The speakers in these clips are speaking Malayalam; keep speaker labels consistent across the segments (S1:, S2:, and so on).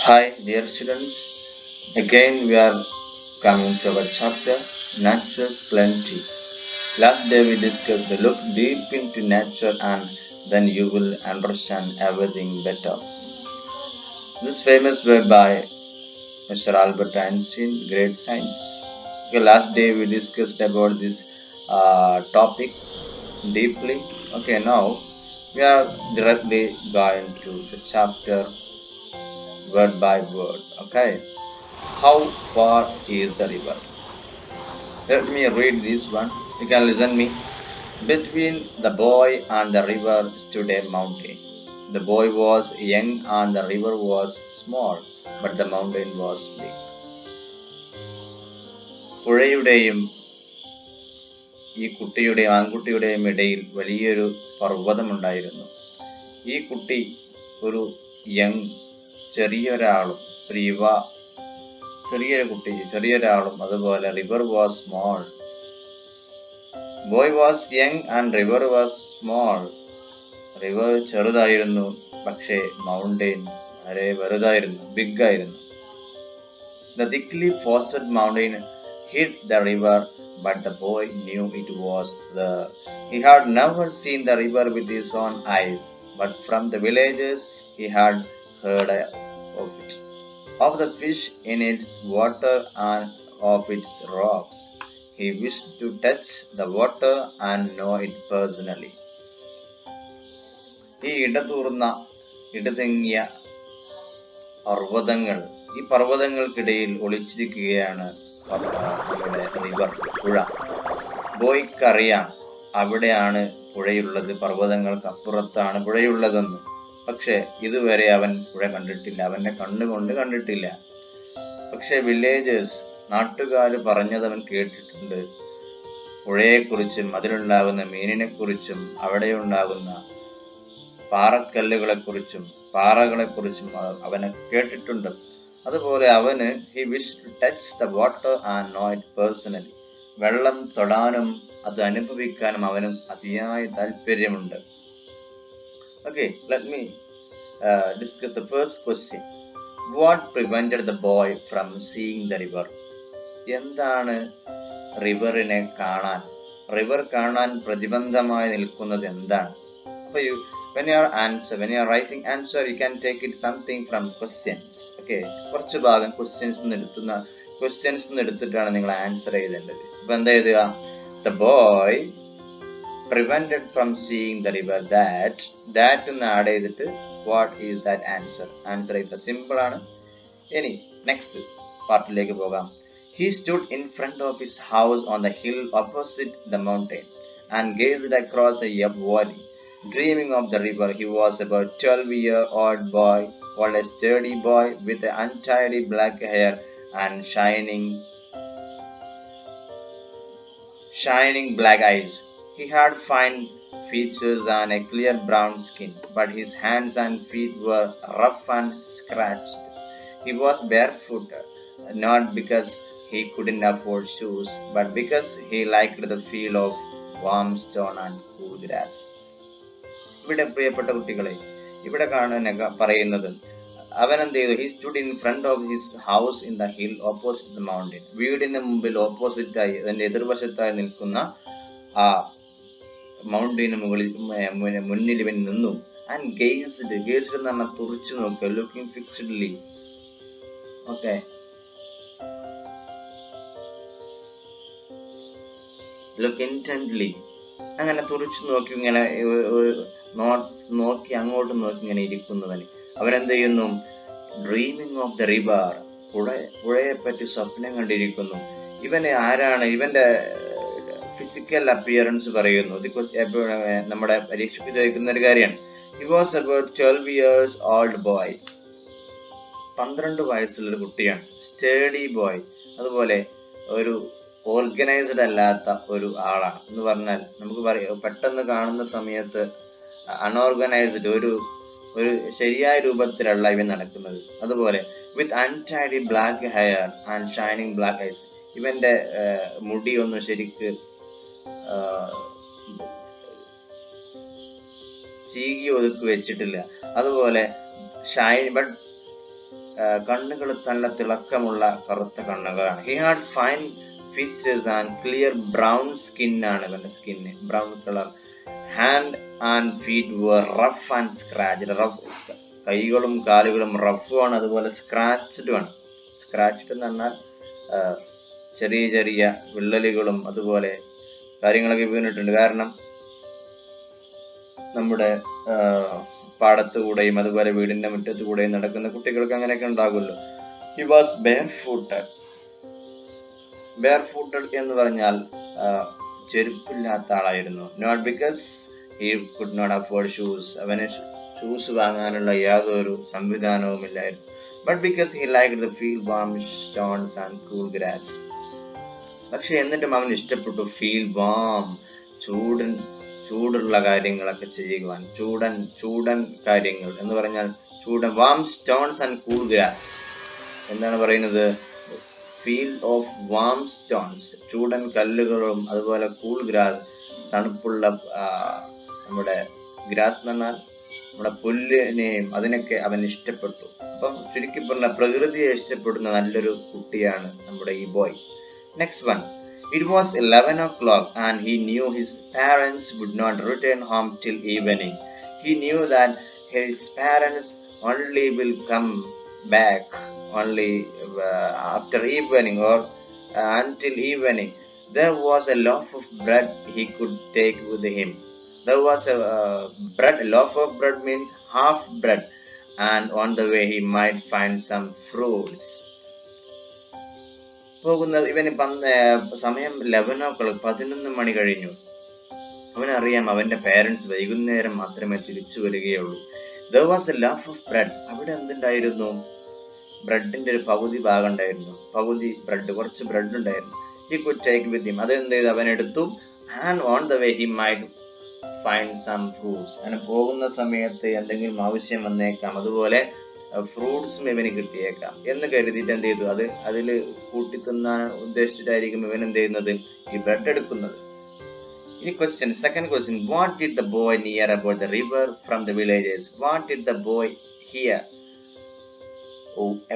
S1: Hi, dear students. Again, we are coming to our chapter Nature's Plenty. Last day we discussed the look deep into nature and then you will understand everything better. This famous word by Mr. Albert Einstein, great scientist. Okay, last day we discussed about this topic deeply. Okay, now we are directly going to the chapter word by word. Okay. How far is the river? Let me read this one. You can listen me. Between the boy and the river stood a mountain. The boy was young and the river was small, but the mountain was big. പുഴയുടെയും ഈ കുട്ടിയുടെയും ആൺകുട്ടിയുടെയും ഇടയിൽ വലിയൊരു പർവ്വതമുണ്ടായിരുന്നു. ഈ കുട്ടി ഒരു യങ് ചെറിയൊരാളും ഒരു ചെറിയൊരാളും അതുപോലെ river was small. Boy was young and river was small. River ചെറുതായിരുന്നു, പക്ഷേ മൗണ്ടെയിൻ വളരെ വലുതായിരുന്നു, ബിഗ് ആയിരുന്നു. The thickly forested mountain hid the river, but the boy knew it was there. He had never seen the river with his own eyes, but from the villages he had heard of it, of the fish in its water and of its rocks. He wished to touch the water and know it personally. ഈ ഇടതിങ്ങിയ പർവ്വതങ്ങൾ, ഈ പർവ്വതങ്ങൾക്കിടയിൽ ഒളിച്ചിരിക്കുകയാണ് നമ്മുടെ റിവർ, പുഴ. ബോയ്ക്കറിയാം അവിടെയാണ് പുഴയുള്ളത്, പർവ്വതങ്ങൾക്ക് അപ്പുറത്താണ് പുഴയുള്ളതെന്ന്. പക്ഷെ ഇതുവരെ അവൻ പുഴ കണ്ടിട്ടില്ല, അവന്റെ കണ്ണുകൊണ്ട് കണ്ടിട്ടില്ല. പക്ഷെ വില്ലേജേഴ്സ്, നാട്ടുകാര് പറഞ്ഞത് അവൻ കേട്ടിട്ടുണ്ട്. പുഴയെക്കുറിച്ചും അതിലുണ്ടാകുന്ന മീനിനെക്കുറിച്ചും അവിടെ ഉണ്ടാകുന്ന പാറക്കല്ലുകളെക്കുറിച്ചും പാറകളെക്കുറിച്ചും അവന് കേട്ടിട്ടുണ്ട്. അതുപോലെ അവന് he wished to touch the water and know it personally. വെള്ളം തൊടാനും അത് അനുഭവിക്കാനും അവനും അതിയായ താല്പര്യമുണ്ട്. Okay, let me discuss the first question. What prevented the boy from seeing the river? എന്താണ് റിവറിനെ കാണാൻ, റിവർ കാണാൻ പ്രതിബന്ധമായി നിൽക്കുന്നത് എന്താണ്? അപ്പൊ when you are writing answer, you can take it something from questions. Okay, കുറച്ച് ഭാഗം questions എടുത്തിട്ടാണ് നിങ്ങൾ ആൻസർ എഴുതേണ്ടത്. അപ്പൊ എന്താ എഴുതുക? The boy prevented from seeing the river that എന്ന് ആഡ് ചെയ്തിട്ട് what is that answer? Answer ചെയ്ത സിമ്പിൾ ആണ്. ഇനി നെക്സ്റ്റ് പാർട്ടിലേക്ക് പോകാം. He stood in front of his house on the hill opposite the mountain and gazed across a valley, dreaming of the river. He was about 12-year-old boy, a sturdy boy with untidy black hair and shining black eyes. He had fine features and a clear brown skin, but his hands and feet were rough and scratched. He was barefoot, not because he couldn't afford shoes, but because he liked the feel of warm stone and cool grass. ഇവിടെ പ്രിയപ്പെട്ട കുട്ടികളെ, ഇവിടെ പറയുന്നത് അവൻ എന്ത് ചെയ്തു? He stood in front of his house in the hill opposite the mountain. വീടിന് മുമ്പിൽ ഓപ്പോസിറ്റായി, അതിന്റെ എതിർവശത്തായി നിൽക്കുന്ന ആ മൗണ്ടിന് മുന്നിൽ ഇവൻ നിന്നു. ആൻഡ് ഗേസ്ഡ് എന്ന് പറഞ്ഞാൽ തുറിച്ചു നോക്കുക, ലുക്കിംഗ് ഫിക്സ്ഡ്ലി. ഓക്കെ, ലുക്ക് ഇന്റന്റ്ലി, അങ്ങനെ തുറിച്ചു നോക്കി, ഇങ്ങനെ നോക്കി അങ്ങോട്ട് നോക്കി ഇങ്ങനെ ഇരിക്കുന്നവന് അവനെന്ത് ചെയ്യുന്നു? ഡ്രീമിംഗ് ഓഫ് ദ റിവർ, പുഴയെ പറ്റി സ്വപ്നം കണ്ടിരിക്കുന്നു. ഇവന് ആരാണ്? ഇവന്റെ ഫിസിക്കൽ അപ്പിയറൻസ് പറയുന്നു. ബിക്കോസ് നമ്മുടെ പരീക്ഷയ്ക്ക് ചോദിക്കുന്ന ഒരു കാര്യമാണ്. He was about 12 years old boy, 12 വയസ്സുള്ളൊരു കുട്ടിയാണ്. സ്റ്റേഡി ബോയ്, അതുപോലെ ഒരു ഓർഗനൈസ്ഡ് അല്ലാത്ത ഒരു ആളാണ് എന്ന് പറഞ്ഞാൽ നമുക്ക് പെട്ടെന്ന് കാണുന്ന സമയത്ത് അൺഓർഗനൈസ്ഡ്, ഒരു ശരിയായ രൂപത്തിലല്ല ഇവൻ നടക്കുന്നത്. അതുപോലെ with untidy black hair and shining black eyes, ഇവന്റെ മുടി ഒന്നും ശരിക്ക് ചീകി ഒതുക്കി വെച്ചിട്ടില്ല. അതുപോലെ ബട്ട് കണ്ണുകൾ നല്ല തിളക്കമുള്ള കറുത്ത കണ്ണുകളാണ്. He had fine features and clear brown skin ആണ് ഇവന്റെ skin, brown colour. Hand and feet were rough and scratched. കൈകളും കാലുകളും റഫും ആണ്, അതുപോലെ സ്ക്രാച്ച്ഡും ആണ്. സ്ക്രാച്ച്ഡ് എന്ന് പറഞ്ഞാൽ ചെറിയ ചെറിയ വിള്ളലുകളും അതുപോലെ കാര്യങ്ങളൊക്കെ വീണിട്ടുണ്ട്. കാരണം നമ്മുടെ പാടത്ത് കൂടെയും അതുപോലെ വീടിന്റെ മുറ്റത്ത് കൂടെയും നടക്കുന്ന കുട്ടികൾക്ക് അങ്ങനെയൊക്കെ ഉണ്ടാകുമല്ലോ. He was ബെയർഫൂട്ടഡ്. ബെയർഫൂട്ടഡ് എന്ന് പറഞ്ഞാൽ ചെരുപ്പില്ലാത്ത ആളായിരുന്നു. Not because he could not afford shoes, അവന് ഷൂസ് വാങ്ങാനുള്ള യാതൊരു സംവിധാനവും ഇല്ലായിരുന്നു. But because he liked the feel warm stones and cool grass. പക്ഷെ എന്നിട്ടും അവൻ ഇഷ്ടപ്പെട്ടു ഫീൽ വാം, ചൂടുള്ള കാര്യങ്ങളൊക്കെ ചെയ്യുവാൻ. ചൂടൻ കാര്യങ്ങൾ എന്ന് പറഞ്ഞാൽ warm stones and cool grass എന്താണ് പറയുന്നത്? ഫീൽ ഓഫ് വാം സ്റ്റോൺസ്, ചൂടൻ കല്ലുകളും അതുപോലെ കൂൾ ഗ്രാസ്, തണുപ്പുള്ള നമ്മുടെ ഗ്രാസ് എന്ന് പറഞ്ഞാൽ നമ്മുടെ പുല്ലിനെയും അതിനൊക്കെ അവൻ ഇഷ്ടപ്പെട്ടു. അപ്പം ചുരുക്കി പറഞ്ഞ പ്രകൃതിയെ ഇഷ്ടപ്പെടുന്ന നല്ലൊരു കുട്ടിയാണ് നമ്മുടെ ഈ boy. Next one. It was 11 o'clock and he knew his parents would not return home till evening. He knew that his parents only will come back only after evening or until evening. There was a loaf of bread he could take with him. There was a loaf of bread means half bread, and on the way he might find some fruits. പോകുന്നത് ഇവന് സമയം 11 മണി കഴിഞ്ഞു. അവനറിയാം അവന്റെ പേരൻസ് വൈകുന്നേരം മാത്രമേ തിരിച്ചു വരികയുള്ളൂ. There was a loaf of bread. അവിടെ എന്തുണ്ടായിരുന്നു? ബ്രെഡിന്റെ ഒരു പകുതി ഭാഗം ഉണ്ടായിരുന്നു, പകുതി ബ്രെഡ്, കുറച്ച് ബ്രെഡ് ഉണ്ടായിരുന്നു. He could take with him. അതെന്ത് ചെയ്തു? അവൻ എടുത്തു. And on the way he might find some fruits. അങ്ങനെ പോകുന്ന സമയത്ത് എന്തെങ്കിലും ആവശ്യം വന്നേക്കാം, അതുപോലെ ഫ്രൂട്ട്സും ഇവന് കിട്ടിയേക്കാം എന്ന് കരുതിയിട്ട് എന്ത് ചെയ്തു? അതിൽ കൂട്ടി തിന്നാൻ ഉദ്ദേശിച്ചിട്ടായിരിക്കും ഇവൻ എന്ത് ചെയ്യുന്നത്? ഈ ബ്രെഡ് എടുക്കുന്നത്. ഇനി question, second question. What did the boy hear about the river from the villages? What did the boy hear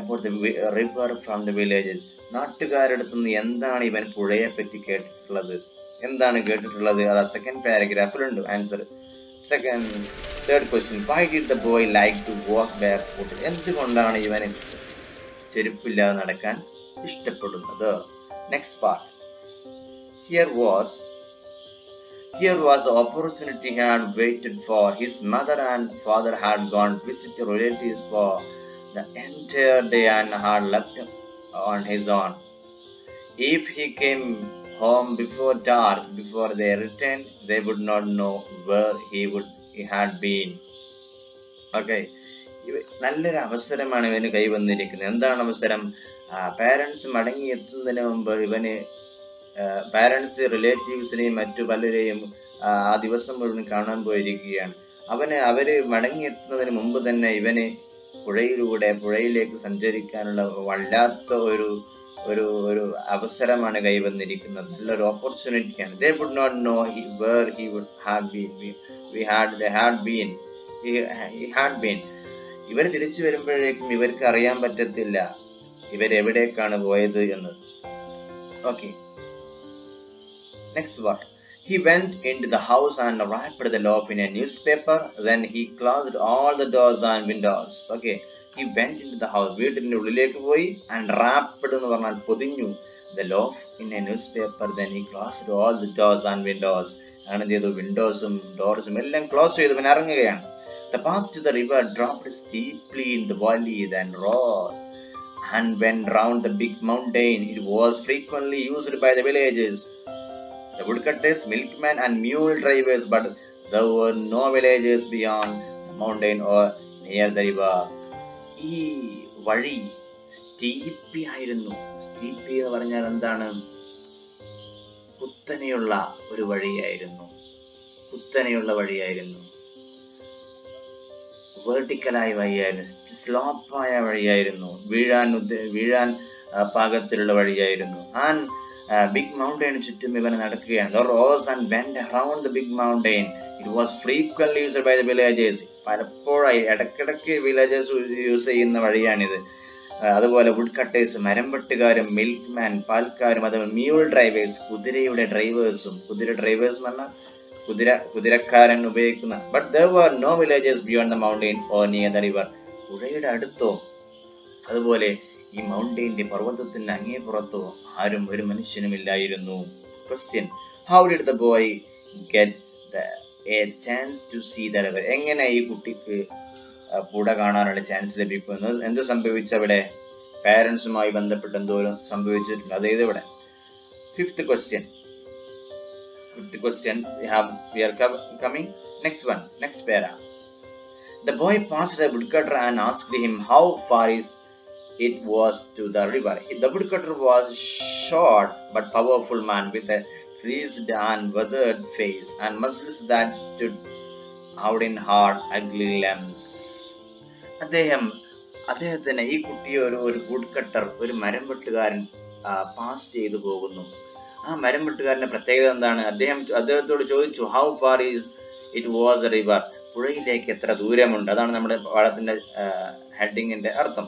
S1: about the river from the villages? നാട്ടുകാരടുത്ത് നിന്ന് എന്താണ് ഇവൻ പുഴയെ പറ്റി കേട്ടിട്ടുള്ളത്? എന്താണ് കേട്ടിട്ടുള്ളത്? അത് സെക്കൻഡ് പാരഗ്രാഫിലുണ്ട് answer. Third question. Why did the boy like to walk barefoot? എന്തുകൊണ്ടാണ് ഇവന് ചെരുപ്പില്ലാതെ നടക്കാൻ ഇഷ്ടപ്പെടുന്നത്? Next part. Here was the opportunity he had waited for. His mother and father had gone to visit relatives for the entire day and had left him on his own. If he came home before dark, before they returned, they would not know where he had been. Okay, നല്ലൊരു അവസരമാണ് ഇവന് കൈവന്നിരിക്കുന്നത്. എന്താണ് അവസരം? പാരൻസ് മടങ്ങി എത്തുന്നതിന് മുമ്പ് ഇവന് പാരൻസ് റിലേറ്റീവ്സിനെയും മറ്റു പലരെയും ആ ദിവസം മുഴുവൻ കാണാൻ പോയിരിക്കുകയാണ്. അവര് മടങ്ങി എത്തുന്നതിന് മുമ്പ് തന്നെ ഇവന് പുഴയിലേക്ക് സഞ്ചരിക്കാനുള്ള വല്ലാത്ത ഒരു അവസരമാണ് കൈവന്നിരിക്കുന്നത്. നല്ലൊരു ഓപ്പർച്യൂണിറ്റിയാണ്. They would not know where he had been. ഇവർ തിരിച്ചു വരുമ്പോഴേക്കും ഇവർക്ക് അറിയാൻ പറ്റത്തില്ല ഇവരെവിടേക്കാണ് പോയത് എന്ന്. Okay. Next word. He went into the house and wrapped the loaf in a newspaper. Then he closed all the doors and windows. Okay. He went into the house. വീട്ടിന്റെ ഉള്ളിലേക്ക് പോയി and wrapped എന്ന് പറഞ്ഞാൽ പൊതിഞ്ഞു the loaf in a newspaper. Then he closed all the doors and windows. അങ്ങനെ ചെയ്തു, വിൻഡോസും ഡോർസും എല്ലാം ക്ലോസ് ചെയ്ത് പിന്നെ ഇറങ്ങുകയാണ്. The path to the river dropped steeply in the valley, then rose and went round the big mountain. It was frequently used by the villagers, the woodcutters, milkmen and mule drivers, but there were no villages beyond the mountain or near the river. ഈ വഴി സ്റ്റീപ്പി ആയിരുന്നു. സ്റ്റീപ്പി എന്ന് പറഞ്ഞാൽ എന്താണ്? കുത്തനെയുള്ള ഒരു വഴിയായിരുന്നു. വെർട്ടിക്കലായ വഴിയായിരുന്നു, സ്ലോപ്പായ വഴിയായിരുന്നു, വീഴാൻ പാകത്തിലുള്ള വഴിയായിരുന്നു. ആൻഡ് ബിഗ് മൗണ്ടൈൻ ചുറ്റും ഇവൻ നടക്കുകയാണ്. The rose and went around the big mountain. It was frequently used by the villagers. പലപ്പോഴായി ഇടയ്ക്കിടയ്ക്ക് വില്ലേജേഴ്സ് യൂസ് ചെയ്യുന്ന വഴിയാണിത്. അതുപോലെ വുഡ് കട്ടേഴ്സ് മരംവെട്ടുകാരും, മിൽക്ക് മാൻ പാൽക്കാരും, അതുപോലെ മ്യൂൾ ഡ്രൈവേഴ്സ് കുതിരയുടെ ഡ്രൈവേഴ്സും. കുതിര ഡ്രൈവേഴ്സ് എന്ന് പറഞ്ഞാൽ കുതിരക്കാരൻ ഉപയോഗിക്കുന്ന. But there were no villages beyond the mountain or near the river. പുഴയുടെ അടുത്തോ അതുപോലെ ഈ മൗണ്ടെയിന്റെ പർവ്വതത്തിന്റെ അങ്ങേപ്പുറത്തോ ആരും ഒരു മനുഷ്യനുമില്ലായിരുന്നു. Question, how did the boy get a chance to see the river? എങ്ങനെ ഈ കുട്ടിക്ക് പുഴ കാണാനുള്ള ചാൻസ് ലഭിക്കുന്നത്? എന്ത് സംഭവിച്ചവിടെ? പാരന്റ്സുമായി ബന്ധപ്പെട്ട് എന്തോരം സംഭവിച്ചിട്ടുണ്ട്. അതായത് ഇവിടെ fifth question we are coming next para. The boy passed a woodcutter and asked him how far it was to the river. The woodcutter was short but powerful man with a creased and weathered face and muscles that stood out in hard ugly limbs. അദ്ദേഹത്തിന് ഈ കുട്ടിയെ ഒരു വുഡ് കട്ടർ, ഒരു മരം വെട്ടുകാരൻ പാസ് ചെയ്തു പോകുന്നു. ആ മരം വെട്ടുകാരന്റെ പ്രത്യേകത എന്താണ്? അദ്ദേഹത്തോട് ചോദിച്ചു, how far it was A river? പുഴയിലേക്ക് എത്ര ദൂരമുണ്ട്? അതാണ് നമ്മുടെ പാഠത്തിന്റെ ഹെഡിങ്ങിന്റെ അർത്ഥം.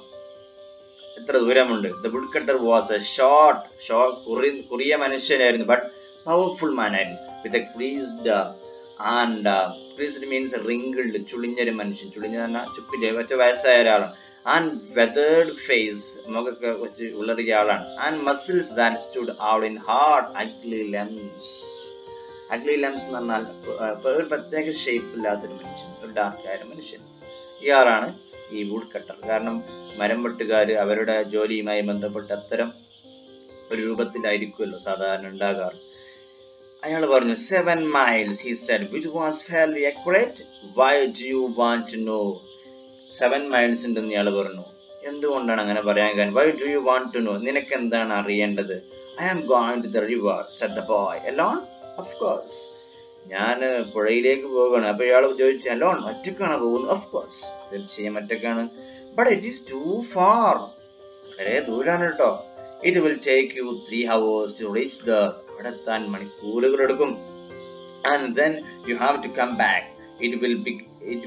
S1: എത്ര ദൂരമുണ്ട്? The woodcutter was a short കുറിയ മനുഷ്യനായിരുന്നു, ബട്ട് പവർഫുൾ മാൻ ആയിരുന്നു. With a creased and creased means wrinkled, ചുളിഞ്ഞൊരു മനുഷ്യൻ. ചുളിഞ്ഞ ചുപ്പിന്റെ വെച്ച വയസ്സായ ഒരാളാണ്. ആൻഡ് വെതേർഡ് ഫേസ്, മുഖമൊക്കെ വെച്ച് ഉള്ളറിയ ആളാണ്. And muscles that stood out in hard ugly lumps. Ugly lumps എന്ന് പറഞ്ഞാൽ ഒരു പ്രത്യേക ഷേപ്പ് ഇല്ലാത്തൊരു മനുഷ്യൻ, ഒരു ഡാർക്കായ മനുഷ്യൻ. ഇയാളാണ് ഈ വുഡ് കട്ടർ. കാരണം മരം വെട്ടുകാര് അവരുടെ ജോലിയുമായി ബന്ധപ്പെട്ട് അത്തരം ഒരു രൂപത്തിലായിരിക്കുമല്ലോ സാധാരണ ഉണ്ടാകാറ്. അയാൾ പറഞ്ഞു 7 miles, he said, which was fairly accurate. Why do you want to know? 7 miles ഉണ്ടെന്ന് ഇയാൾ പറഞ്ഞു. എന്തുകൊണ്ടാണ് അങ്ങനെ പറയാൻ കാരണം? Why do you want to know? നിനക്ക് എന്താണ് അറിയേണ്ടത്? I am going to the river, said the boy. Alone? Of course. ഞാൻ പുഴയിലേക്ക് പോവുകയാണ്. അപ്പൊ ഇയാൾ ചോദിച്ചു, alone? ഒറ്റക്കാണ് പോകുന്നത്? Of course. തീർച്ചയായും ഒറ്റക്കാണ്. But it is too far. വളരെ ദൂരാണ് കേട്ടോ. It will take you 3 hours to reach there. അവിടെ എത്താൻ മണിക്കൂറുകൾ എടുക്കും. And then you have to come back. It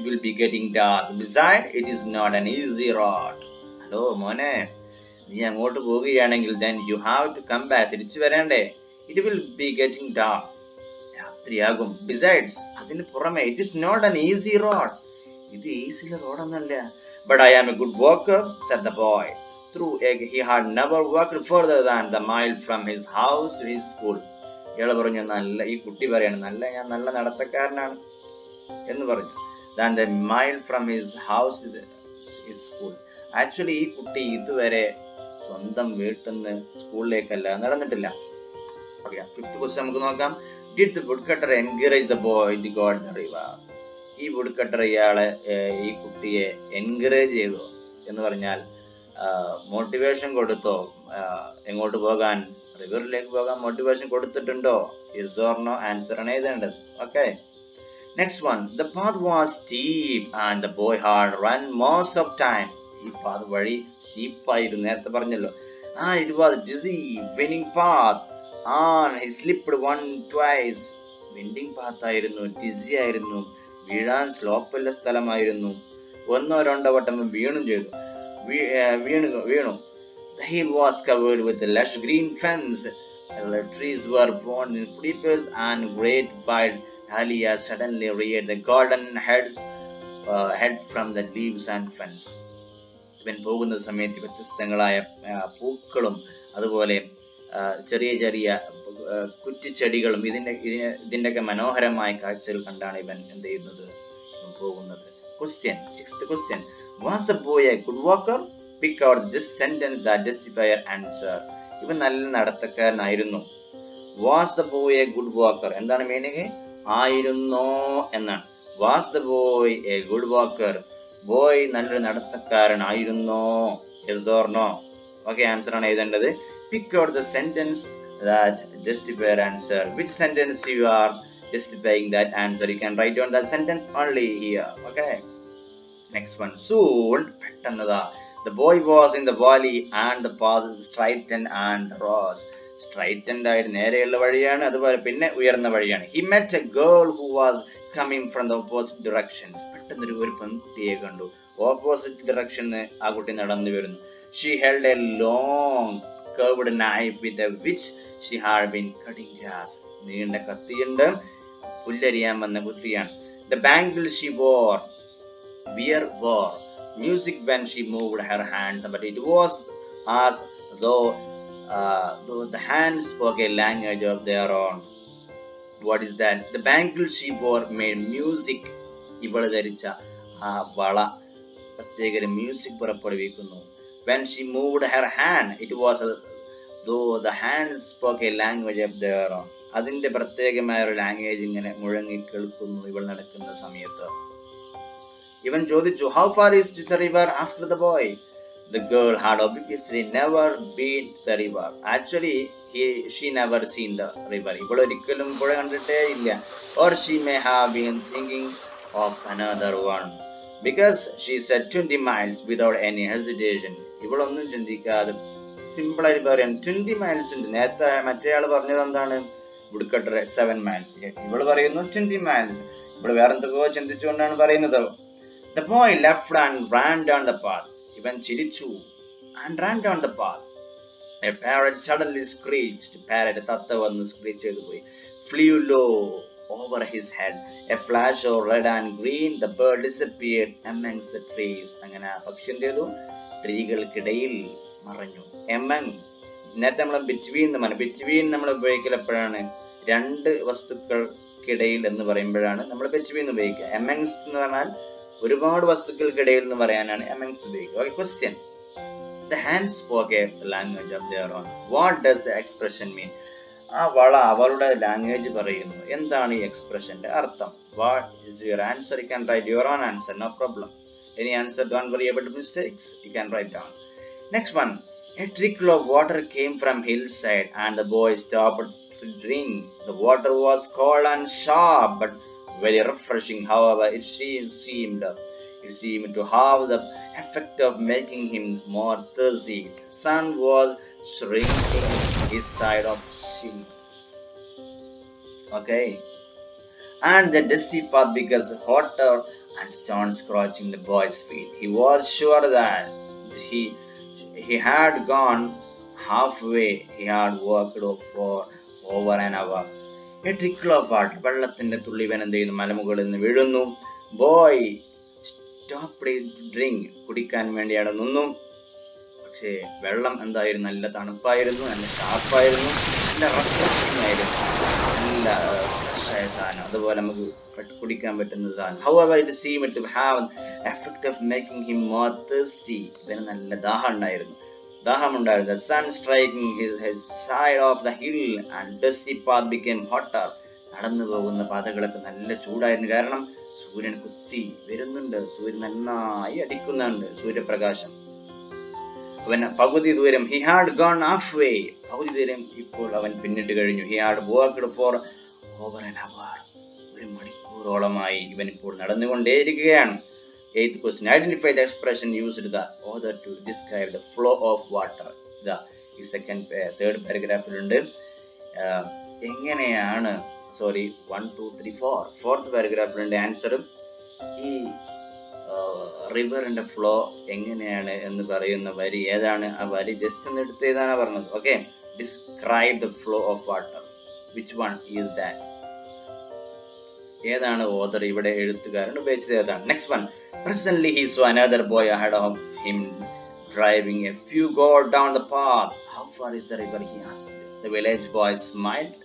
S1: will be getting dark. Besides, it is not an easy road. Hello മോനെ, നീ അങ്ങോട്ട് പോവുകയാണെങ്കിൽ then you have to come back. തിരിച്ചു വരണ്ടേ? It will be getting dark. രാത്രിയാകും. Besides, അതിന് പുറമെ it is not an easy road. ഇത് easy റോഡൊന്നല്ല. But I am a good walker, said the boy. He had never walked further than the mile from his house to his school. ഇയാൾ പറഞ്ഞു, ഈ കുട്ടി പറയാണ്, ഞാൻ നല്ല നടത്തക്കാരനാണ് എന്ന് പറഞ്ഞു. Than the mile from his house to his school. Actually ഈ കുട്ടി ഇതുവരെ സ്വന്തം വീട്ടിൽ നിന്ന് സ്കൂളിലേക്കല്ല നടന്നിട്ടില്ല. ഓക്കെ, ഫിഫ്ത്ത് ക്വസ്റ്റ്യൻ നമുക്ക് നോക്കാം. Did the woodcutter encourage the boy to go to the river? ഈ വുഡ്കട്ടർ ഈ കുട്ടിയെ എൻകറേജ് ചെയ്തോ എന്ന് പറഞ്ഞാൽ മോട്ടിവേഷൻ കൊടുത്തോ? എങ്ങോട്ട് പോകാൻ? റിവറിലേക്ക് പോകാൻ മോട്ടിവേഷൻ കൊടുത്തിട്ടുണ്ടോ? Yes or no? ആൻസർ ആണ് എഴുതേണ്ടത്. Okay, next one. The path was steep and the boy had run most of time. ഈ പാത്ത് വഴി സ്റ്റീപ്പായിരുന്നു, നേരത്തെ പറഞ്ഞല്ലോ. It was dizzy, winding path and he slipped twice. Winding path ആയിരുന്നു, ഡിസി ആയിരുന്നു, വീഴാൻ സ്ലോപ്പുള്ള സ്ഥലമായിരുന്നു. 1-2 വട്ടം വീണും ചെയ്തു. വീണു. The hill was covered with a lush green fence. The trees were born in creepers and great wild dahlias suddenly reared the golden head from the leaves and fence. ഇവൻ പോകുന്ന സമയത്ത് വ്യത്യസ്തങ്ങളായ പൂക്കളും അതുപോലെ ചെറിയ ചെറിയ കുറ്റിച്ചെടികളും ഇതിന്റെയൊക്കെ മനോഹരമായ കാഴ്ചകൾ കണ്ടാണ് ഇവൻ എന്ത് ചെയ്യുന്നത്, പോകുന്നത്. Question, sixth question. Was the boy a good walker? Pick out this sentence that justifies your answer. ഇവൻ നല്ല നടത്തക്കാരനായിരുന്നു. Was the boy a good walker? എന്താണ് മീനിങ്? ആയിരുന്നോ എന്നാണ്. Was the boy a good walker? Boy നല്ലൊരു നടത്തക്കാരനായിരുന്നോ? Yes or no? Okay, answer ആണ് എഴുതേണ്ടത്. Pick out the sentence that justifies your answer. Which sentence you are justifying that answer? You can write down that sentence only here. Okay, next one. Soon, പെട്ടെന്നതാ, the boy was in the valley and the path straightened and rose. Straightened ആയിട്ട് നേരെയുള്ള വഴിയാണ്, അതുപോലെ പിന്നെ ഉയർന്ന വഴിയാണ്. He met a girl who was coming from the opposite direction. പെട്ടെന്നൊരു പെൺകുട്ടിയെ കണ്ടു. ഓപ്പോസിറ്റ് ഡിറക്ഷൻ ആ കുട്ടി നടന്നു വരുന്നു. She held A long curved knife with which she had been cutting grass. നീണ്ട കത്തിയുണ്ട്, പുല്ലരിയാൻ വന്ന കുട്ടിയാണ്. The bangle she wore music when she moved her hands, but it was as though the hands spoke a language of their own. What is that? The bangle she wore made music. ഇവള് ധരിച്ച ആ വള പ്രത്യേക മ്യൂസിക് പുറപ്പെടുവിക്കുന്നു. When she moved her hand, it was though the hands spoke a language of their own. അതിന്റെ പ്രത്യേകമായ ഒരു ലാംഗ്വേജ് ഇങ്ങനെ മുഴങ്ങി കേൾക്കുന്നു ഇവൾ നടക്കുന്ന സമയത്ത്. ഇവൻ ചോദിച്ചു, how far is to the river? asked the boy. The girl had obviously never been to the river. Actually, she never seen the river. ഇവൾ ഒരിക്കലും പുഴ കണ്ടിട്ടേ ഇല്ല. Or she may have been thinking of another one, because she said 20 miles without any hesitation. ഇവളൊന്നും ചിന്തിക്കാതെ സിമ്പിൾ ആയിട്ട് പറയാം 20 miles ഉണ്ട്. നേരത്തെ മറ്റേ ആള് പറഞ്ഞത് എന്താണ്? വിടുക്കട്ടെ 7 miles. ഇവള് പറയുന്നു 20 miles. ഇവള് വേറെ എന്തൊക്കെയോ ചിന്തിച്ചുകൊണ്ടാണ് പറയുന്നത്. The boy left and ran down the path. ഇവൻ ചിരിച്ചു and ran down the path. A parrot suddenly screeched. Parrot തത്ത വന്ന് സ്ക്രീച്ച് ചെയ്തു പോയി. Flew low over his head. A flash of red and green. The bird disappeared amongst the trees. അങ്ങനെ പക്ഷി എന്ത് ചെയ്തു? ട്രീകൾക്കിടയിൽ മറഞ്ഞു. Among, നേരത്തെ നമ്മൾ ബിറ്റ്വീൻ നമ്മൾ ഉപയോഗിക്കൽ എപ്പോഴാണ്? രണ്ട് വസ്തുക്കൾക്കിടയിൽ എന്ന് പറയുമ്പോഴാണ് നമ്മൾ ബിറ്റ്വീൻ ഉപയോഗിക്കുക. amongst എന്ന് പറഞ്ഞാൽ ഒരുപാട് വസ്തുക്കൾക്കിടയിൽ എന്ന് പറയാനാണ് amongst ഉപയോഗിക്കുക. Okay, question. The hands spoke a language of their own. What does the expression mean? ആ വള അവളുടെ ലാംഗ്വേജ് പറയുന്നു. എന്താണ് ഈ എക്സ്പ്രഷന്റെ അർത്ഥം? What is your answer? You can write your own answer, no problem. Any answer, don't worry about mistakes. You can write down. Next one. A trickle of water came from hillside and the boy stopped to drink. The water was cold and sharp but very refreshing. However, it seemed to have the effect of making him more thirsty. The sun was shrinking his side of chin. Okay. And the dusty path became hotter and stones scorching the boy's feet. He was sure that he had gone halfway. He had walked for over an hour. A trickle of water. വെള്ളത്തിന്റെ തുള്ളി ഇവൻ എന്ത് ചെയ്യുന്നു? മലമുകളിൽ നിന്ന് വീഴുന്നു. Boy stopped to drink. കുടിക്കാൻ വേണ്ടിയാണ് നിന്നു. പക്ഷേ വെള്ളം എന്തായിരുന്നു? നല്ല തണുപ്പായിരുന്നു, നല്ല ഷാർപ്പായിരുന്നു, നല്ല റിഫ്രഷിംഗ് ആയിരുന്നു, നല്ല ഫ്രഷായ സാധനം, അതുപോലെ നമുക്ക് കുടിക്കാൻ പറ്റുന്ന സാധനം. However, it seemed to have an effect of making him more thirsty. ഇവന് നല്ല ദാഹമുണ്ടായിരുന്നു. The sun striking his side of the hill and dusty path became hotter. നടന്നു പോകുന്ന പാതകളൊക്കെ നല്ല ചൂടായിരുന്നു. കാരണം സൂര്യൻ കുത്തി വരുന്നുണ്ട്, സൂര്യൻ നന്നായി അടിക്കുന്നുണ്ട്, സൂര്യപ്രകാശം. അവൻ പകുതി ദൂരം he had gone halfway. പകുതി ദൂരം ഇപ്പോൾ അവൻ പിന്നിട്ട് കഴിഞ്ഞു. He had walked for over an hour. ഒരു മണിക്കൂറോളമായി ഇവൻ ഇപ്പോൾ നടന്നുകൊണ്ടേയിരിക്കുകയാണ്. Eighth question. Identify the expression used the author to describe the flow of water. ഈ third paragraphിലുണ്ട്. എങ്ങനെയാണ് 1, 2, 3, 4 fourth paragraphിലുണ്ട് ആൻസർ. ഈ റിവറിന്റെ ഫ്ലോ എങ്ങനെയാണ് എന്ന് പറയുന്ന വരി ഏതാണ്? ആ വരി ജസ്റ്റ് ഒന്ന് എടുത്ത് എഴുതാനാ പറഞ്ഞത്. Okay. Describe the flow of water. Which one is that? ഏതാണ് ഓതർ ഇവിടെ എഴുത്തുകാരൻ ഉപയോഗിച്ചത്? ഏതാണ്? Next one. Presently he saw another boy ahead of him driving a few gourds down the path. How far is the river? he asked. The village boy smiled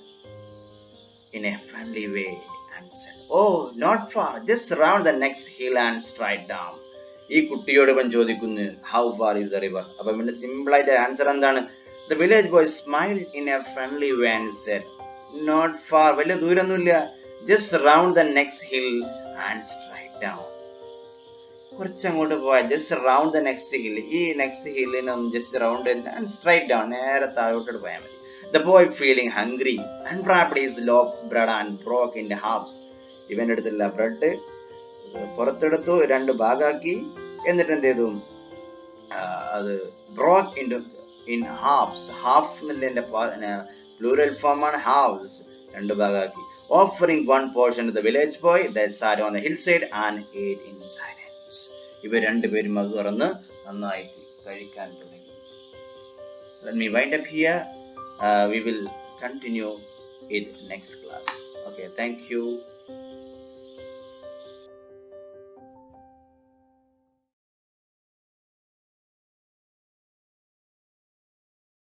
S1: in a friendly way and said, oh, not far, just round the next hill and straight down. ഈ കുട്ടിയോട് ഇവൻ ചോദിക്കുന്നു how far is the river? അപ്പൊ ഇവന്റെ സിമ്പിൾ ആയിട്ട് ആൻസർ എന്താണ്? The village boy smiled in a friendly way and said, not far, വലിയ ദൂരൊന്നുമില്ല, just round the next hill and straight down. കുറച്ചങ്ങോട്ട് പോയാൽ just round the next hill, ഈ next ഹില്ലിനൊന്ന് just round and straight down, നേരെ താഴോട്ട് പോയാൽ മതി. The boy feeling hungry unwrapped his loaf of bread and broke into halves. ഇവന്റെ അടുത്തുള്ള ബ്രെഡ് പുറത്തെടുത്തു, രണ്ട് ഭാഗാക്കി, എന്നിട്ട് എന്ത് ചെയ്തു? അത് broke in halves. half എന്നതിന്റെ പ്ലൂറൽ ഫോം ആണ് halves, രണ്ട് ഭാഗാക്കി. Offering one portion to the village boy, they sat on the hillside and ate in silence. ഇവർ രണ്ടുപേരും അത് തുറന്ന് നന്നായിട്ട് കഴിക്കാൻ തുടങ്ങി. Let me wind up here. We will continue in next class. Okay, thank you.